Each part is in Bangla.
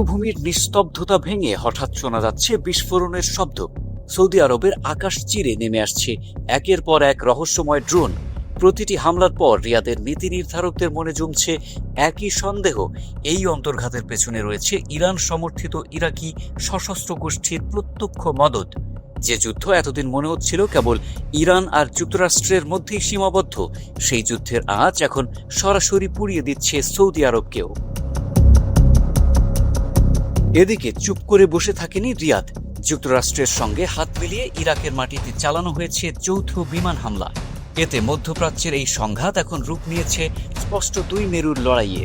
মরুভূমির নিস্তব্ধতা ভেঙে হঠাৎ শোনা যাচ্ছে বিস্ফোরণের শব্দ। সৌদি আরবের আকাশ চিরে নেমে আসছে একের পর এক রহস্যময় ড্রোন। প্রতিটি হামলার পর রিয়াদের নীতি নির্ধারকদের মনে জমছে একই সন্দেহ, এই অন্তর্ঘাতের পেছনে রয়েছে ইরান সমর্থিত ইরাকি সশস্ত্র গোষ্ঠীর প্রত্যক্ষ মদদ। যে যুদ্ধ এতদিন মনে হচ্ছিল কেবল ইরান আর যুক্তরাষ্ট্রের মধ্যেই সীমাবদ্ধ, সেই যুদ্ধের আঁচ এখন সরাসরি পুড়িয়ে দিচ্ছে সৌদি আরবকেও। এদিকে চুপ করে বসে থাকেনি রিয়াদ। যুক্তরাষ্ট্রের সঙ্গে হাত মিলিয়ে ইরাকের মাটিতে চালানো হয়েছে যৌথ বিমান হামলা। এতে মধ্যপ্রাচ্যের এই সংঘাত এখন রূপ নিয়েছে স্পষ্ট দুই মেরুর লড়াইয়ে।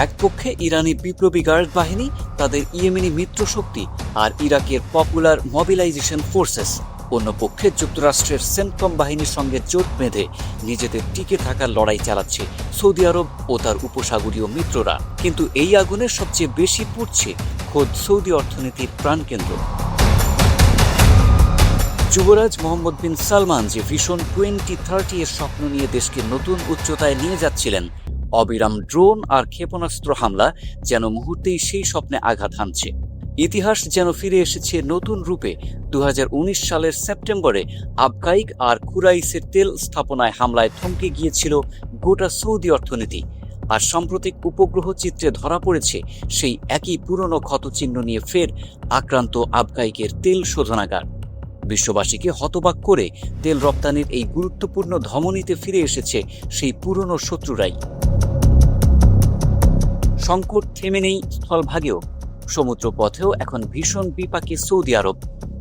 এক পক্ষে ইরানি বিপ্লবী গার্ড বাহিনী, তাদের ইয়েমেনি মিত্রশক্তি আর ইরাকের পপুলার মোবিলাইজেশন ফোর্সেস। অন্য পক্ষে যুক্তরাষ্ট্রের সেন্টকম বাহিনীর সঙ্গে জোট বেঁধে নিজেদের টিকে থাকার লড়াই চালাচ্ছে সৌদি আরব ও তার উপসাগরীয় মিত্ররা। কিন্তু এই আগুনের সবচেয়ে বেশি পুড়ছে খোদ সৌদি অর্থনীতির প্রাণকেন্দ্র। যুবরাজ মোহাম্মদ বিন সালমান যে ভিশন 2030 এর স্বপ্ন নিয়ে দেশকে নতুন উচ্চতায় নিয়ে যাচ্ছিলেন, অবিরাম ড্রোন আর ক্ষেপণাস্ত্র হামলা যেন মুহূর্তেই সেই স্বপ্নে আঘাত হানছে। ইতিহাস যেন ফিরে এসেছে নতুন রূপে। 2019 সালের সেপ্টেম্বরে আবকাইক আর কুরাইসের তেল স্থাপনায় হামলায় থমকে গিয়েছিল গোটা সৌদি অর্থনীতি। আর সাম্প্রতিক উপগ্রহ চিত্রে ধরা পড়েছে সেই একই পুরনো ক্ষতচিহ্ন নিয়ে ফের আক্রান্ত আবকাইকের তেল শোধনাগার। বিশ্ববাসীকে হতবাক করে তেল রপ্তানির এই গুরুত্বপূর্ণ ধমনীতে ফিরে এসেছে সেই পুরনো শত্রুরাই। সংকট থেমে নেই স্থলভাগেও, সমুদ্র পথেও এখন ভীষণ বিপাকে সৌদি আরব।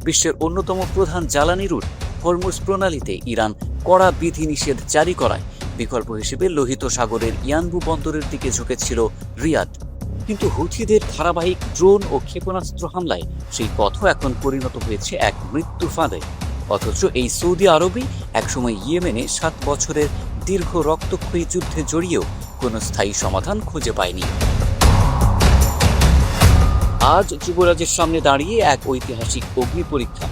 বিশ্বের অন্যতম প্রধান জ্বালানি রুট হরমুজ প্রণালীতে ইরান কড়া বিধিনিষেধ জারি করায় বিকল্প হিসেবে লোহিত সাগরের ইয়ানবু বন্দরের দিকে ঝুঁকেছিল রিয়াদ। কিন্তু হুথিদের ধারাবাহিক ড্রোন ও ক্ষেপণাস্ত্র হামলায় সেই পথও এখন পরিণত হয়েছে এক মৃত্যু ফাঁদে। অথচ এই সৌদি আরবই একসময় ইয়েমেনে 7 বছরের দীর্ঘ রক্তক্ষয়ী যুদ্ধে জড়িয়েও কোনো স্থায়ী সমাধান খুঁজে পায়নি। আজ যুবরাজের সামনে দাঁড়িয়ে এক ঐতিহাসিক অগ্নি পরীক্ষা।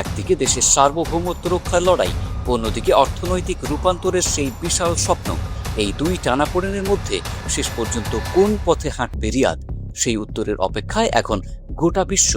একদিকে দেশের সার্বভৌমত্ব রক্ষার লড়াই, অন্যদিকে অর্থনৈতিক রূপান্তরের সেই বিশাল স্বপ্ন। এই দুই টানাপোড়েনের মধ্যে শেষ পর্যন্ত কোন পথে হাঁটবে রিয়াদ, সেই উত্তরের অপেক্ষায় এখন গোটা বিশ্ব।